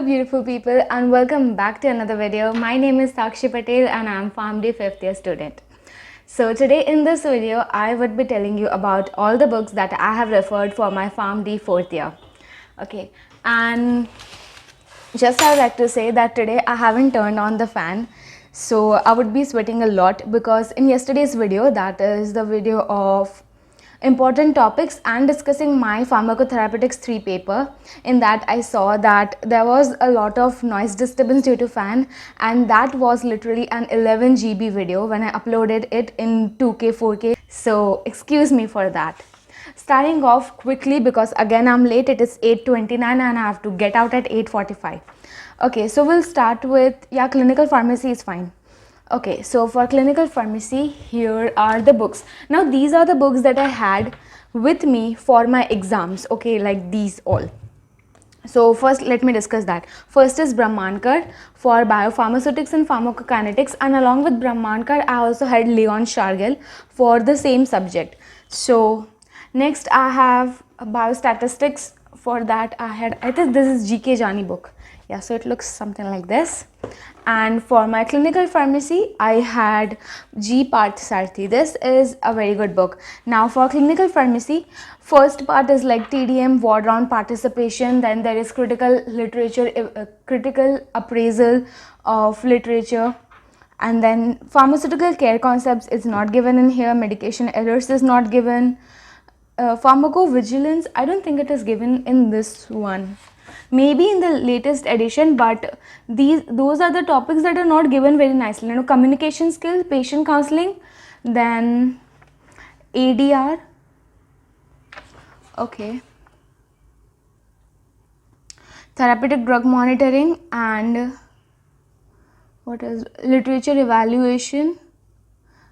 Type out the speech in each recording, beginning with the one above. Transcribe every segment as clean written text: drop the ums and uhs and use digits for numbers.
beautiful people, and welcome back to another video. My name is Sakshi Patel and I am PharmD 5th year student. So today in this video I would be telling you about all the books that I have referred for my PharmD 4th year. Okay, and just I would like to say that today I haven't turned on the fan, so I would be sweating a lot because in yesterday's video, that is the video of important topics and discussing my Pharmacotherapeutics 3 paper, in that I saw that there was a lot of noise disturbance due to fan, and that was literally an 11 GB video when I uploaded it in 2K 4K, so excuse me for that. Starting off quickly because again I'm late, it is 8:29 and I have to get out at 8:45. Okay, so we'll start with, clinical pharmacy is fine. Okay, so for clinical pharmacy, here are the books. Now these are the books that I had with me for my exams, okay, like these all. So first let me discuss that. First is Brahmankar for Biopharmaceutics and Pharmacokinetics, and along with Brahmankar I also had Leon Shargil for the same subject. So next I have Biostatistics. For that I think this is GK Jani book. Yeah, so it looks something like this. And for my clinical pharmacy I had G Parthasarathy. This is a very good book. Now for clinical pharmacy, first part is like TDM, ward round participation, then there is critical literature, critical appraisal of literature, and then pharmaceutical care concepts is not given in here, medication errors is not given, pharmacovigilance I don't think it is given in this one, maybe in the latest edition, but those are the topics that are not given very nicely. Communication skills, patient counseling, then ADR, okay, therapeutic drug monitoring, and what is literature evaluation.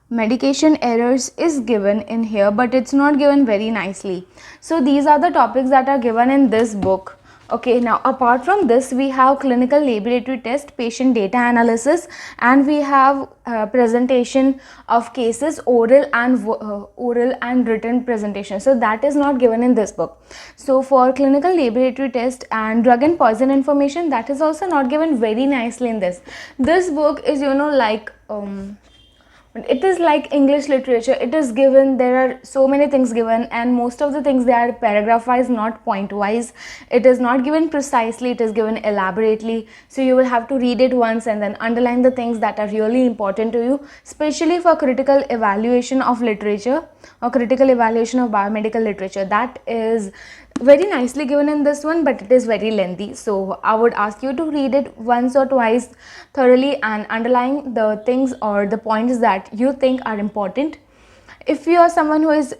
Medication errors is given in here, but it's not given very nicely. So these are the topics that are given in this book. Okay, now apart from this we have clinical laboratory test, patient data analysis, and we have presentation of cases, oral and written presentation. So that is not given in this book. So for clinical laboratory test and drug and poison information, that is also not given very nicely in this. This book is like it is like English literature. It is given, there are so many things given, and most of the things they are paragraph wise, not point wise. It is not given precisely, it is given elaborately, so you will have to read it once and then underline the things that are really important to you, especially for critical evaluation of literature or critical evaluation of biomedical literature. That is very nicely given in this one, but it is very lengthy, so I would ask you to read it once or twice thoroughly and underline the things or the points that you think are important. If you are someone who is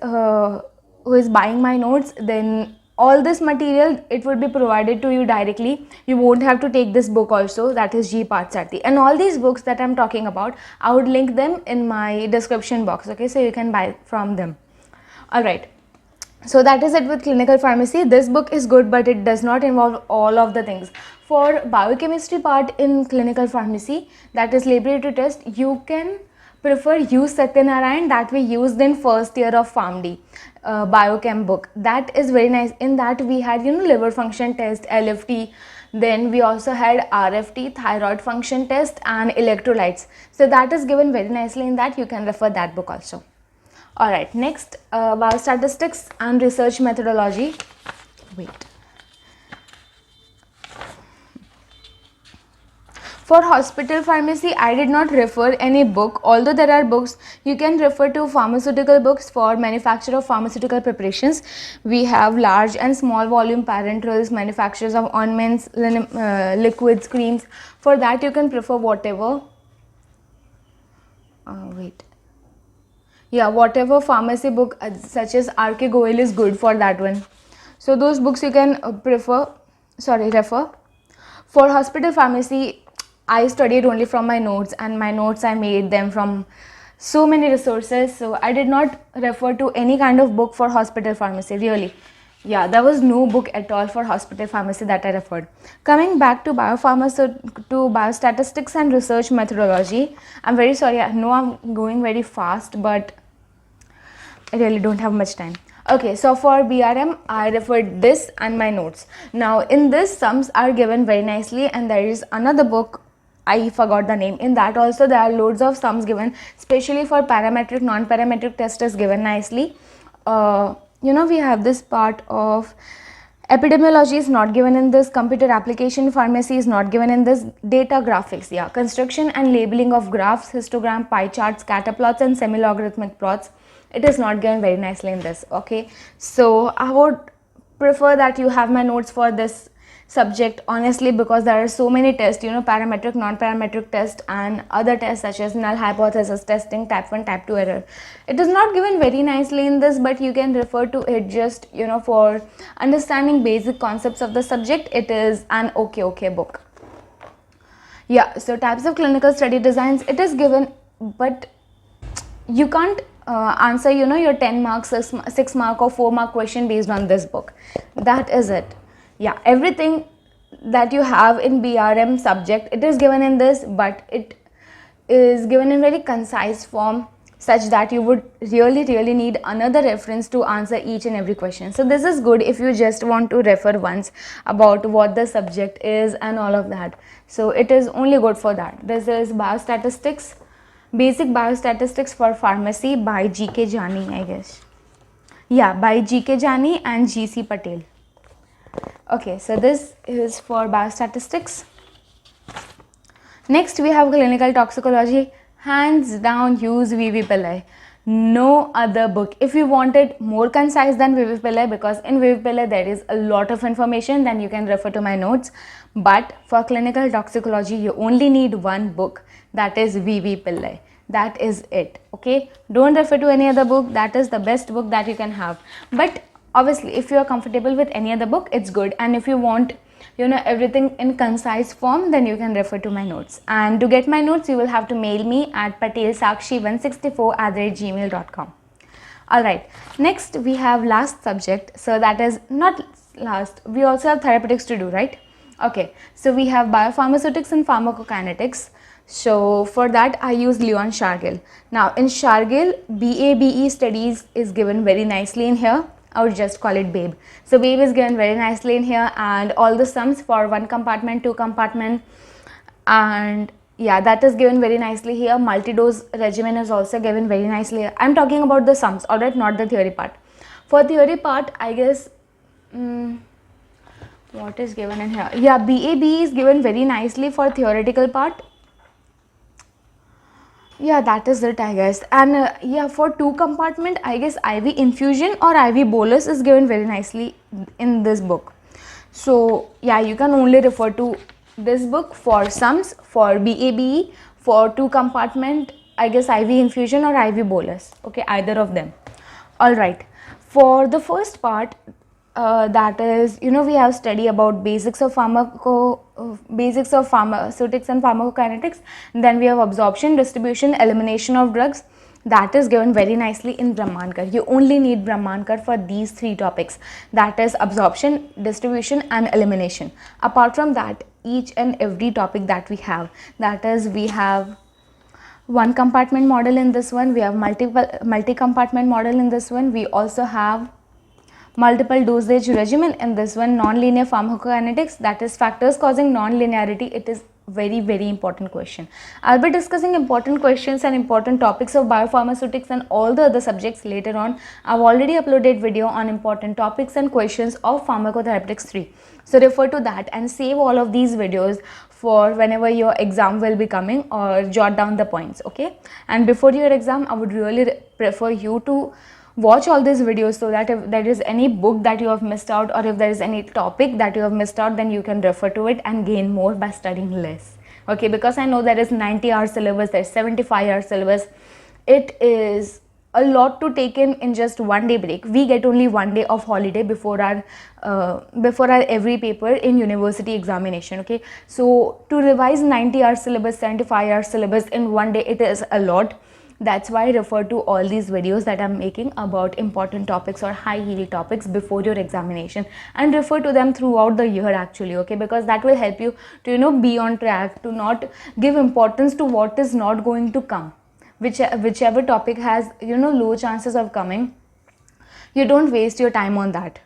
buying my notes, then all this material, it will be provided to you directly. You won't have to take this book also, that is G Parthasarathy, and all these books that I'm talking about, I would link them in my description box, okay, so you can buy from them. Alright, so that is it with clinical pharmacy. This book is good, but it does not involve all of the things. For biochemistry part in clinical pharmacy, that is laboratory test, you can prefer use Satyanarayan that we used in first year of PharmD biochem book. That is very nice. In that we had liver function test, LFT, then we also had RFT, thyroid function test, and electrolytes. So that is given very nicely in that. You can refer that book also. Alright, next biostatistics and research methodology. Wait. For hospital pharmacy, I did not refer any book, although there are books. You can refer to pharmaceutical books for manufacture of pharmaceutical preparations. We have large and small volume parenterals, manufacturers of ointments, liquids, creams. For that you can prefer whatever. Whatever pharmacy book such as R.K. Goel is good for that one. So those books you can refer. For hospital pharmacy, I studied only from my notes, and my notes I made them from so many resources. So I did not refer to any kind of book for hospital pharmacy, really. Yeah, there was no book at all for hospital pharmacy that I referred. Coming back to biostatistics and research methodology, I'm very sorry, I know I'm going very fast, but I really don't have much time. Okay, so for BRM, I referred this and my notes. Now, in this, sums are given very nicely, and there is another book, I forgot the name. In that also, there are loads of sums given, especially for parametric, non-parametric test is given nicely. We have this part of epidemiology is not given in this, computer application pharmacy is not given in this, data graphics, yeah, construction and labeling of graphs, histogram, pie charts, scatter plots and semi-logarithmic plots, it is not given very nicely in this. Okay, so I would prefer that you have my notes for this subject, honestly, because there are so many tests, parametric, non-parametric test and other tests such as null hypothesis testing, type 1, type 2 error. It is not given very nicely in this, but you can refer to it just for understanding basic concepts of the subject. It is an okay book. Yeah, so types of clinical study designs, it is given, but you can't answer your 10 marks, 6 mark or 4 mark question based on this book. That is it. Yeah, everything that you have in BRM subject, it is given in this, but it is given in very concise form, such that you would really need another reference to answer each and every question. So this is good if you just want to refer once about what the subject is and all of that. So it is only good for that. This is Biostatistics, Basic Biostatistics for Pharmacy by G.K. Jani, I guess. Yeah, by G.K. Jani and G.C. Patel. Okay, so this is for Biostatistics. Next we have clinical toxicology. Hands down, use V.V. Pillai. No other book. If you want it more concise than V.V. Pillai, because in V.V. Pillai there is a lot of information, then you can refer to my notes. But for clinical toxicology, you only need one book, that is V.V. Pillai. That is it. Okay, don't refer to any other book. That is the best book that you can have. But obviously, if you are comfortable with any other book, it's good. And if you want everything in concise form, then you can refer to my notes. And to get my notes, you will have to mail me at patelsakshi164@gmail.com. Alright, next we have last subject. So that is not last, we also have therapeutics to do, right? Okay, so we have biopharmaceutics and pharmacokinetics. So for that I use Leon Shargill. Now in Shargill, BABE studies is given very nicely in here. I would just call it BABE. So BABE is given very nicely in here, and all the sums for 1 compartment, 2 compartment, and yeah, that is given very nicely here. Multi-dose regimen is also given very nicely here. I'm talking about the sums, alright, not the theory part. For theory part, I guess, what is given in here? Yeah, BABE is given very nicely for theoretical part. Yeah, that is it, I guess. And yeah, for 2 compartment, I guess IV infusion or IV bolus is given very nicely in this book. So yeah, you can only refer to this book for sums, for BABE, for 2 compartment, I guess IV infusion or IV bolus. Okay, either of them. Alright, for the first part, that is, we have study about basics of pharmaceutics and pharmacokinetics. Then we have absorption, distribution, elimination of drugs. That is given very nicely in Brahmankar. You only need Brahmankar for these 3 topics, that is absorption, distribution and elimination. Apart from that, each and every topic that we have, that is, we have 1 compartment model in this one, we have multi-compartment model in this one, we also have multiple dosage regimen in this one, non-linear pharmacokinetics, that is factors causing non-linearity. It is very important question. I'll be discussing important questions and important topics of biopharmaceutics and all the other subjects later on. I've already uploaded video on important topics and questions of Pharmacotherapeutics 3. So refer to that and save all of these videos for whenever your exam will be coming, or jot down the points, okay? And before your exam, I would really prefer you to watch all these videos, so that if there is any book that you have missed out, or if there is any topic that you have missed out, then you can refer to it and gain more by studying less. Okay, because I know there is 90-hour syllabus, there is 75-hour syllabus. It is a lot to take in just 1 day break. We get only 1 day of holiday before our every paper in university examination. Okay, so to revise 90-hour syllabus, 75-hour syllabus in 1 day, it is a lot. That's why I refer to all these videos that I'm making about important topics or high yield topics before your examination, and refer to them throughout the year actually, okay, because that will help you to be on track, to not give importance to what is not going to come. Whichever topic has low chances of coming, You don't waste your time on that.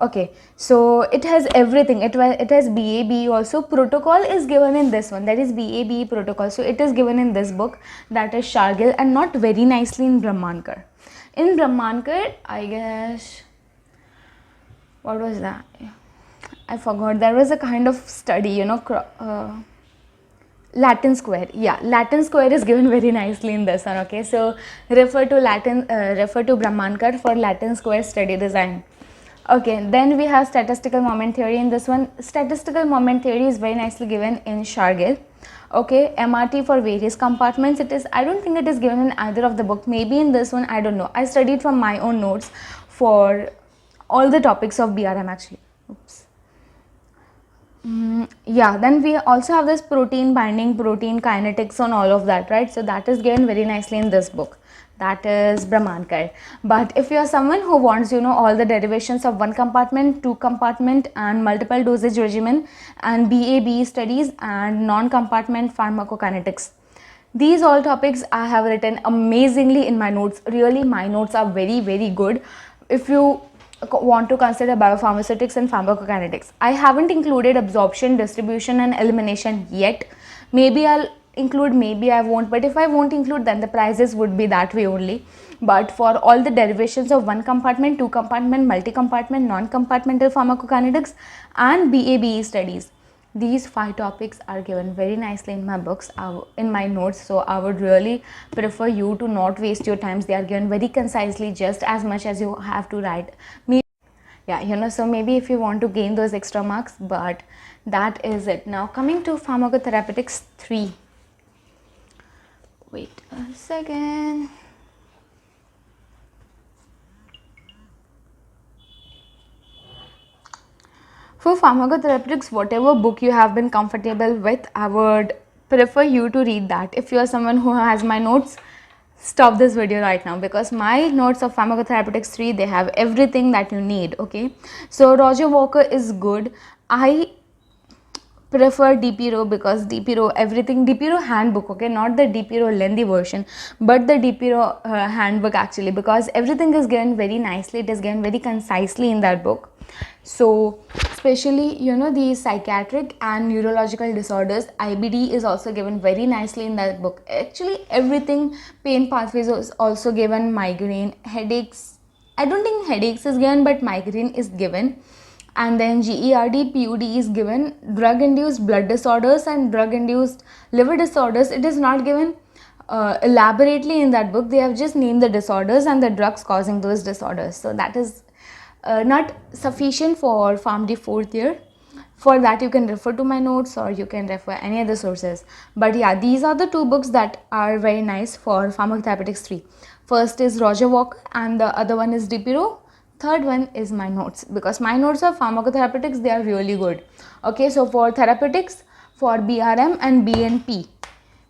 Okay, so it has everything. It has BAB also. Protocol is given in this one, that is BAB protocol. So it is given in this book, that is Shargil, and not very nicely in Brahmankar. In Brahmankar, I guess, what was that? I forgot. There was a kind of study, you know, Latin square. Yeah, Latin square is given very nicely in this one. Okay, so refer to Brahmankar for Latin square study design. Okay, then we have statistical moment theory in this one. Statistical moment theory is very nicely given in Shargil. Okay, MRT for various compartments. I don't think it is given in either of the book. Maybe in this one, I don't know. I studied from my own notes for all the topics of BRM actually. Oops. Yeah, then we also have this protein binding, protein kinetics on all of that, right? So that is given very nicely in this book. That is Brahmankar. But if you are someone who wants, you know, all the derivations of one compartment, two compartment and multiple dosage regimen and BAB studies and non-compartment pharmacokinetics, these all topics I have written amazingly in my notes. Really, my notes are very, very good. If you want to consider biopharmaceutics and pharmacokinetics, I haven't included absorption, distribution and elimination yet. Maybe I'll include, maybe I won't, but if I won't include, then the prices would be that way only. But for all the derivations of one compartment, two compartment, multi-compartment, non-compartmental pharmacokinetics and BABE studies, these 5 topics are given very nicely in my books, in my notes. So I would really prefer you to not waste your time. They are given very concisely, just as much as you have to write. Yeah, you know, so maybe if you want to gain those extra marks, but that is it. Now coming to Pharmacotherapeutics 3. Wait a second. For Pharmacotherapeutics, whatever book you have been comfortable with, I would prefer you to read that. If you are someone who has my notes, stop this video right now, because my notes of Pharmacotherapeutics 3, they have everything that you need. Okay, so Roger Walker is good. I prefer DPRO because DPRO everything, DPRO handbook, okay, not the DPRO lengthy version, but the DPRO handbook actually, because everything is given very nicely. It is given very concisely in that book. So especially, you know, the psychiatric and neurological disorders, IBD is also given very nicely in that book. Actually everything, pain pathways is also given, migraine, headaches, I don't think headaches is given, but migraine is given. And then GERD, PUD is given, drug induced blood disorders and drug induced liver disorders. It is not given elaborately in that book. They have just named the disorders and the drugs causing those disorders. So that is not sufficient for PharmD 4th year. For that you can refer to my notes or you can refer any other sources. But yeah, these are the 2 books that are very nice for Pharmacotherapeutics 3. First is Roger Walker and the other one is DPRO. Third one is my notes, because my notes of Pharmacotherapeutics, they are really good. Okay, so for therapeutics, for BRM and BNP,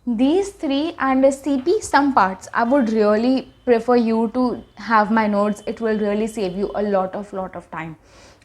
these 3 and CP some parts, I would really prefer you to have my notes. It will really save you a lot of time.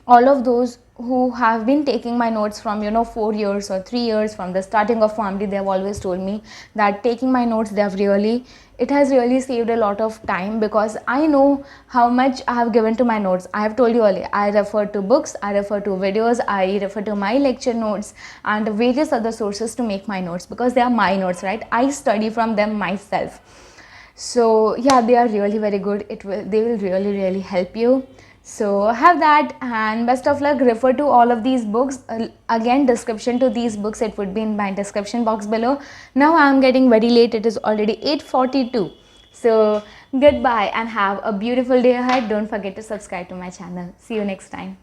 All of those who have been taking my notes from, you know, 4 years or 3 years from the starting of PharmD, they have always told me that taking my notes, it has really saved a lot of time, because I know how much I have given to my notes. I have told you earlier, I refer to books, I refer to videos, I refer to my lecture notes and various other sources to make my notes, because they are my notes, right? I study from them myself. So yeah, they are really very good. They will really help you. So have that, and best of luck. Refer to all of these books. Again, description to these books, it would be in my description box below. Now I am getting very late. It is already 8:42. So goodbye and have a beautiful day ahead. Don't forget to subscribe to my channel. See you next time.